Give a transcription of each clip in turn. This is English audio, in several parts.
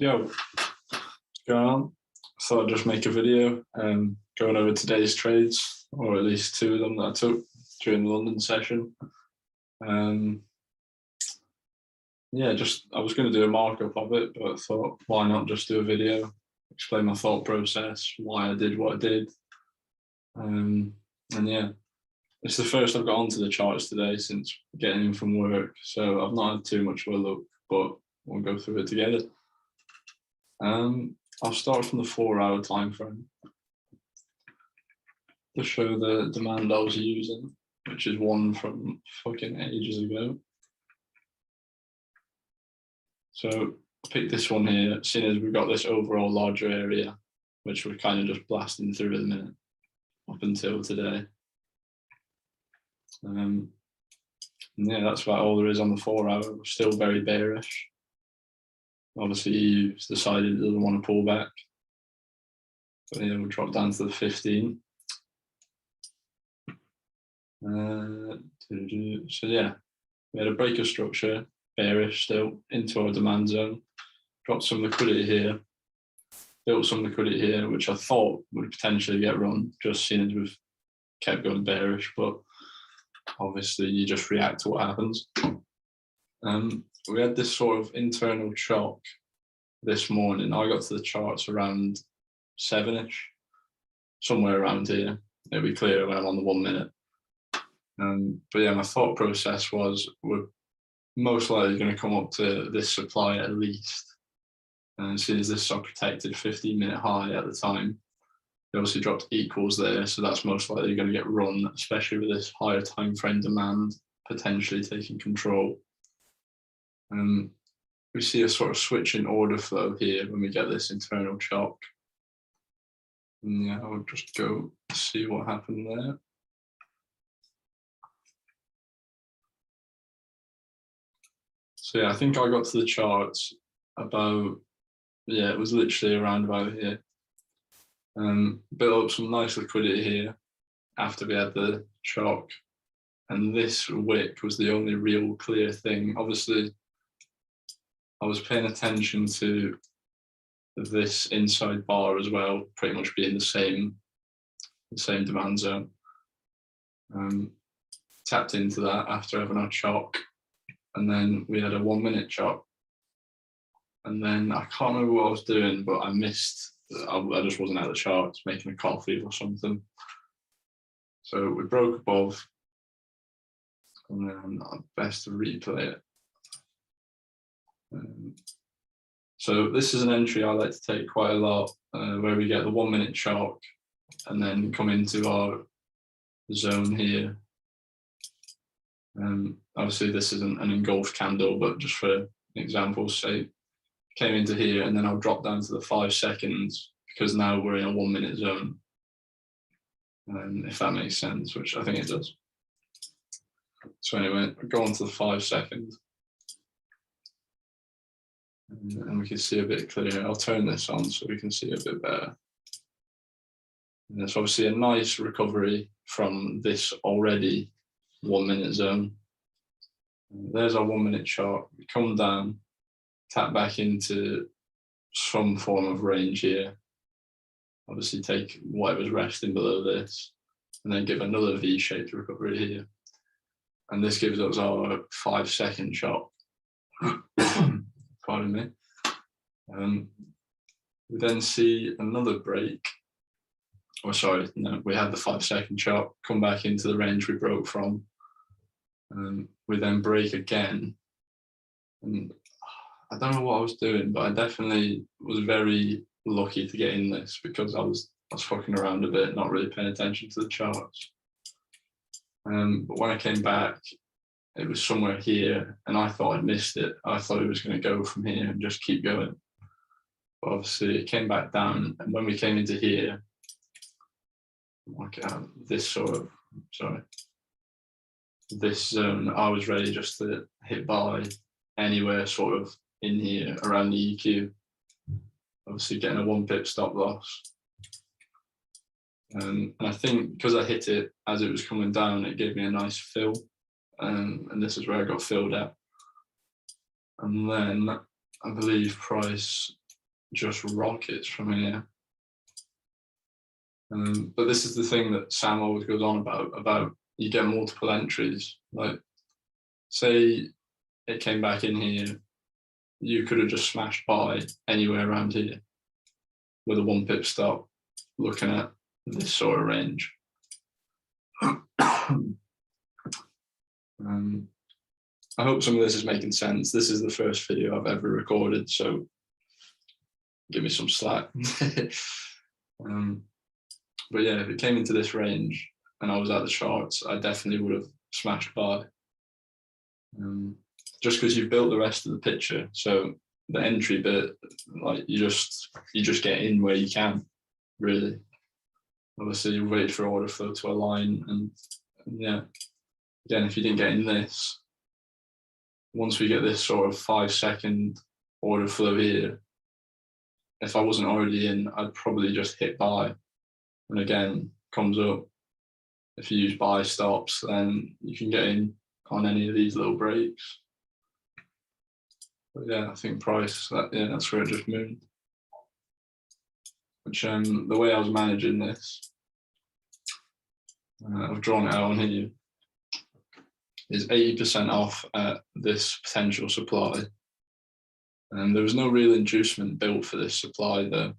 Yo, what's going on? I thought I'd just make a video going over today's trades, or at least two of them that I took during the London session. Yeah, I was going to do a markup of it, but I thought, why not just do a video, explain my thought process, why I did what I did. And yeah, it's the first I've got onto the charts today since getting in from work, so I've not had too much of a look, but we'll go through it together. I'll start from the 4-hour time frame to show the demand I was using, which is one from fucking ages ago. So I picked this one here, seeing as we've got this overall larger area, which we're kind of just blasting through at the minute, up until today. Yeah, that's about all there is on the 4-hour. We're still very bearish. Obviously, EU's decided it doesn't want to pull back. So yeah, we'll drop down to the 15. So yeah, we had a break of structure, bearish still, into our demand zone. Dropped some liquidity here, built some liquidity here, which I thought would potentially get run, just seeing as we've kept going bearish, but obviously you just react to what happens. We had this sort of internal shock this morning. I got to the charts around 7-ish, somewhere around here. It'll be clearer when I'm on the 1 minute. But yeah, my thought process was we're most likely going to come up to this supply at least. And as soon as this are protected 15-minute high at the time, it obviously dropped equals there, so that's most likely going to get run, especially with this higher time frame demand potentially taking control. We see a sort of switch in order flow here when we get this internal shock. And yeah, I'll just go see what happened there. So yeah, I think I got to the charts about, yeah, it was literally around about here. Built up some nice liquidity here after we had the shock. And this wick was the only real clear thing. Obviously, I was paying attention to this inside bar as well, pretty much being the same demand zone. Tapped into that after having our shock, and then we had a 1 minute shock. And then I can't remember what I was doing, but I missed. I just wasn't at the charts, making a coffee or something. So we broke above, and then best to replay it. So this is an entry I like to take quite a lot, where we get the 1 minute shock and then come into our zone here. Obviously this isn't an engulfed candle, but just for example's sake, came into here and then I'll drop down to the 5 seconds because now we're in a 1 minute zone. If that makes sense, which I think it does. So anyway, go on to the 5 seconds. And we can see a bit clearer. I'll turn this on so we can see a bit better. And there's obviously a nice recovery from this already 1 minute zone. There's our 1 minute chart. We come down, tap back into some form of range here. Obviously take whatever's resting below this, and then give another V-shaped recovery here. And this gives us our 5 second shot. Pardon me. We then see another break. Oh, sorry, no, we had the 5 second shot, come back into the range we broke from. We then break again. And I don't know what I was doing, but I definitely was very lucky to get in this because I was fucking around a bit, not really paying attention to the charts. But when I came back, it was somewhere here, and I thought I'd missed it. I thought it was going to go from here and just keep going. But obviously, it came back down, and when we came into here, this zone, I was ready just to hit buy anywhere sort of in here around the EQ. Obviously, getting a 1 pip stop loss. And I think because I hit it as it was coming down, it gave me a nice fill. And this is where I got filled at. And then I believe price just rockets from here. But this is the thing that Sam always goes on about you get multiple entries. Like, say it came back in here, you could have just smashed by anywhere around here with a 1 pip stop, looking at this sort of range. I hope some of this is making sense. This is the first video I've ever recorded, so give me some slack. But yeah, if it came into this range and I was at the charts, I definitely would have smashed by. Just because you've built the rest of the picture, so the entry bit, like you just get in where you can, really. Obviously, you wait for order flow to align, and yeah, again, if you didn't get in this, once we get this sort of 5-second order flow here, if I wasn't already in, I'd probably just hit buy. And again, comes up. If you use buy stops, then you can get in on any of these little breaks. But yeah, I think price, that's where it just moved. Which the way I was managing this, I've drawn it out on here, is 80% off at this potential supply. And there was no real inducement built for this supply though.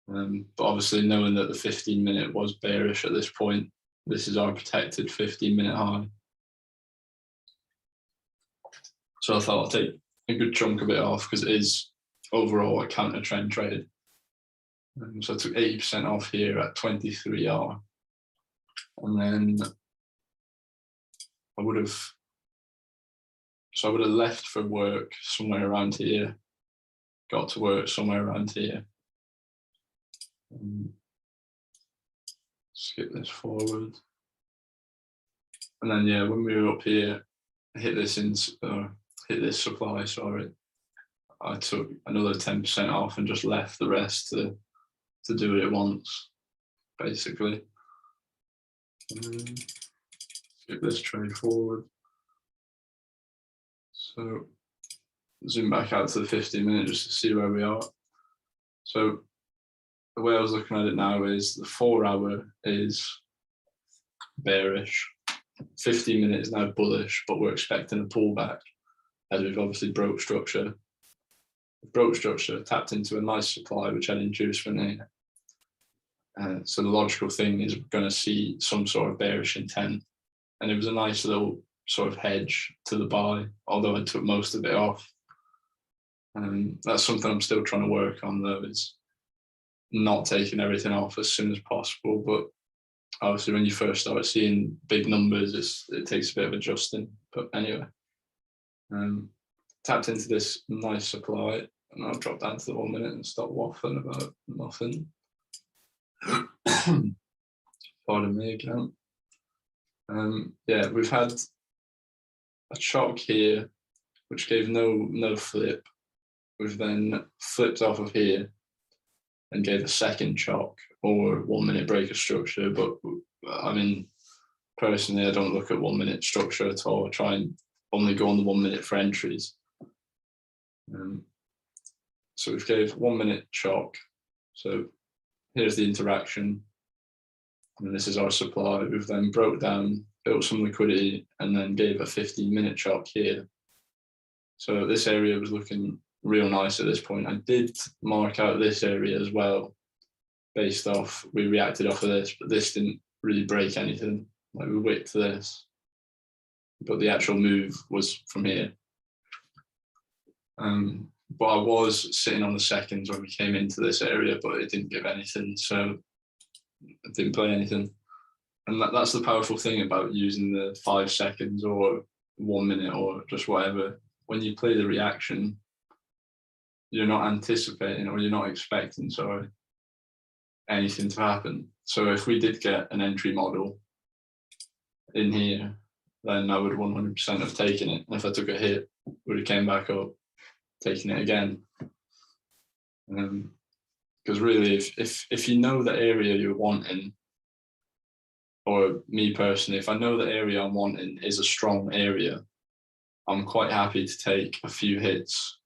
But obviously knowing that the 15-minute was bearish at this point, this is our protected 15-minute high. So I thought I'll take a good chunk of it off because it is overall a counter trend trade. So I took 80% off here at 23R. And then I would have left for work somewhere around here, got to work somewhere around here. Skip this forward. And then yeah, when we were up here, hit this supply, sorry, I took another 10% off and just left the rest to do it at once, basically. Skip this trade forward. So zoom back out to the 15-minute just to see where we are. So the way I was looking at it now is the 4-hour is bearish, 15-minute is now bullish, but we're expecting a pullback as we've obviously broke structure. Broke structure, tapped into a nice supply which had inducement here. So the logical thing is we're going to see some sort of bearish intent. And it was a nice little sort of hedge to the buy, although I took most of it off. That's something I'm still trying to work on though, is not taking everything off as soon as possible. But obviously when you first start seeing big numbers, it takes a bit of adjusting. But anyway, tapped into this nice supply and I'll drop down to the 1 minute and stop waffling about nothing. Pardon me again. Yeah, we've had a chock here, which gave no flip. We've then flipped off of here and gave a second chock or 1 minute breaker structure. But I mean, personally, I don't look at 1 minute structure at all. I try and only go on the 1 minute for entries. So we've gave 1 minute chock. So here's the interaction. And this is our supply. We've then broke down, built some liquidity, and then gave a 15-minute chock here. So this area was looking real nice at this point. I did mark out this area as well, based off, we reacted off of this, but this didn't really break anything. Like we whipped this, but the actual move was from here. But I was sitting on the seconds when we came into this area, but it didn't give anything, so I didn't play anything. And that's the powerful thing about using the 5 seconds or 1 minute or just whatever. When you play the reaction, you're not anticipating or you're not expecting, anything to happen. So if we did get an entry model in here, then I would 100% have taken it. And if I took a hit, would have came back up, taking it again. Because really, if you know the area you're wanting, or me personally, if I know the area I'm wanting is a strong area, I'm quite happy to take a few hits.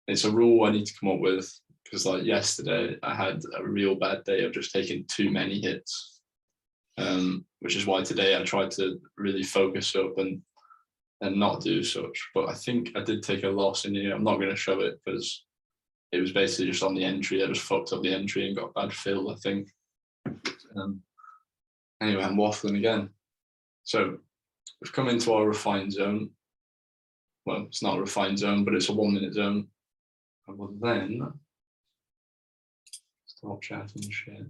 It's a rule I need to come up with. because like yesterday I had a real bad day of just taking too many hits, which is why today I tried to really focus up and not do such. But I think I did take a loss in here. I'm not going to show it because it was basically just on the entry. I just fucked up the entry and got a bad fill, I think. Anyway, I'm waffling again. So we've come into our refined zone. Well, it's not a refined zone, but it's a 1 minute zone. And we'll then stop chatting shit.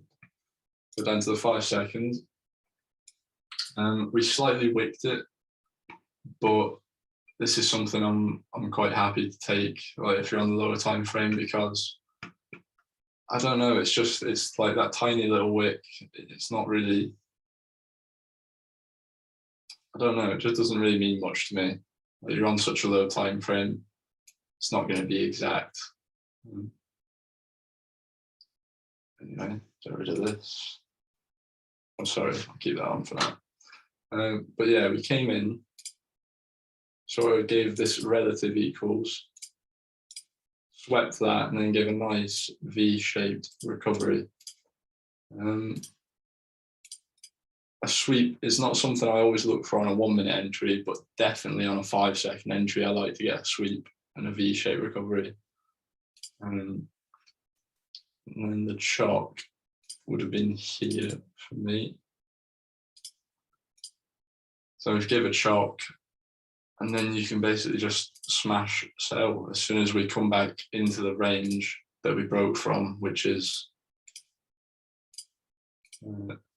Go down to the 5 seconds. We slightly wicked it, but this is something I'm quite happy to take, like if you're on the lower time frame, because I don't know, it's like that tiny little wick. It's not really, I don't know, it just doesn't really mean much to me. Like, you're on such a low time frame, it's not going to be exact. Anyway, get rid of this. I'm sorry, I'll keep that on for now. But yeah, we came in, sort of gave this relative equals, swept that, and then gave a nice V-shaped recovery. A sweep is not something I always look for on a 1 minute entry, but definitely on a 5 second entry, I like to get a sweep and a V-shaped recovery. And then the chalk would have been here for me. So we've give a chalk, and then you can basically just smash sell as soon as we come back into the range that we broke from, which is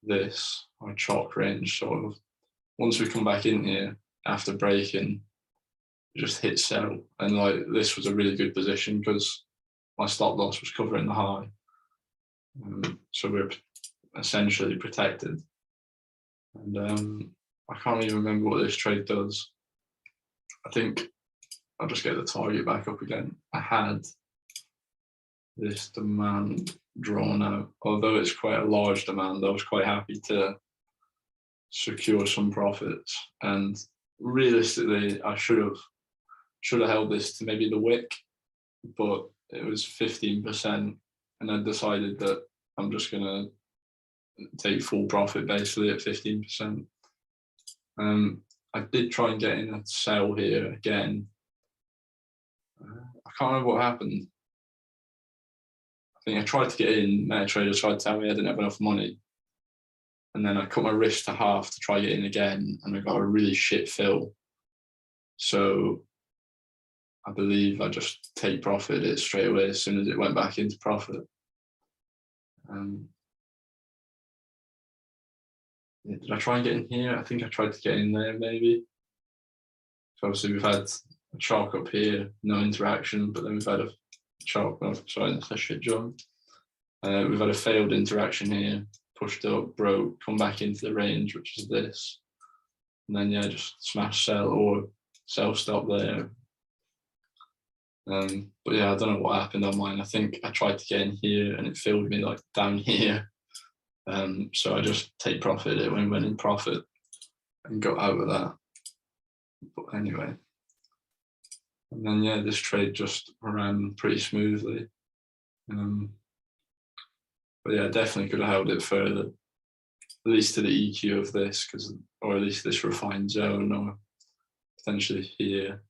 this, our chalk range sort of. Once we come back in here after breaking, just hit sell. And like this was a really good position because my stop loss was covering the high. So we're essentially protected. And I can't even remember what this trade does. I think I'll just get the target back up again. I had this demand drawn out, although it's quite a large demand. I was quite happy to secure some profits, and realistically I should have held this to maybe the wick, but it was 15%, and I decided that I'm just gonna take full profit basically at 15%. I did try and get in a sell here again. I can't remember what happened. I think I tried to get in, MetaTrader tried to tell me I didn't have enough money. And then I cut my wrist to half to try get in again, and I got a really shit fill. So I believe I just take profit it straight away as soon as it went back into profit. Did I try and get in here? I think I tried to get in there maybe. So obviously we've had a chalk up here, no interaction, but then we've had a chalk, oh, sorry, that's a shit job. We've had a failed interaction here, pushed up, broke, come back into the range, which is this. And then yeah, just smash sell or sell stop there. But yeah, I don't know what happened on mine. I think I tried to get in here and it filled me like down here. So I just take profit, it went in profit and got out of that. But anyway, and then yeah, this trade just ran pretty smoothly. But yeah, definitely could have held it further, at least to the EQ of this, or at least this refined zone, or potentially here.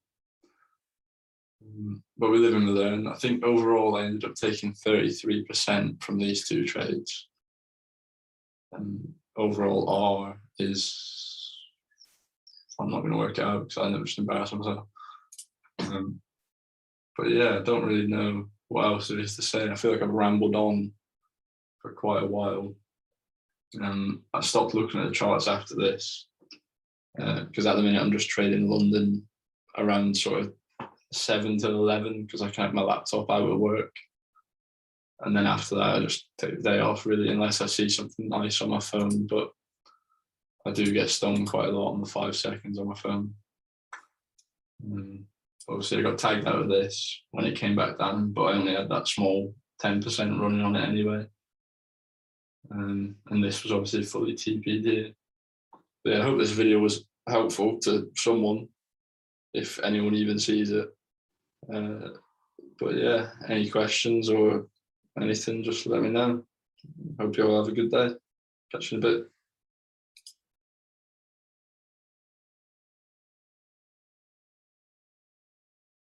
But we live and we learn. I think overall I ended up taking 33% from these two trades. And overall R is, I'm not going to work it out because I never just embarrass myself. But yeah, I don't really know what else there is to say. I feel like I've rambled on for quite a while. I stopped looking at the charts after this because at the minute I'm just trading London around sort of 7 to 11 because I can have my laptop out of work. And then after that, I just take the day off really, unless I see something nice on my phone. But I do get stung quite a lot on the 5 seconds on my phone. Obviously, I got tagged out of this when it came back down, but I only had that small 10% running on it anyway. And this was obviously fully TP'd here. But yeah, I hope this video was helpful to someone, if anyone even sees it. But yeah, any questions or anything, just let me know. Hope you all have a good day. Catch you in a bit.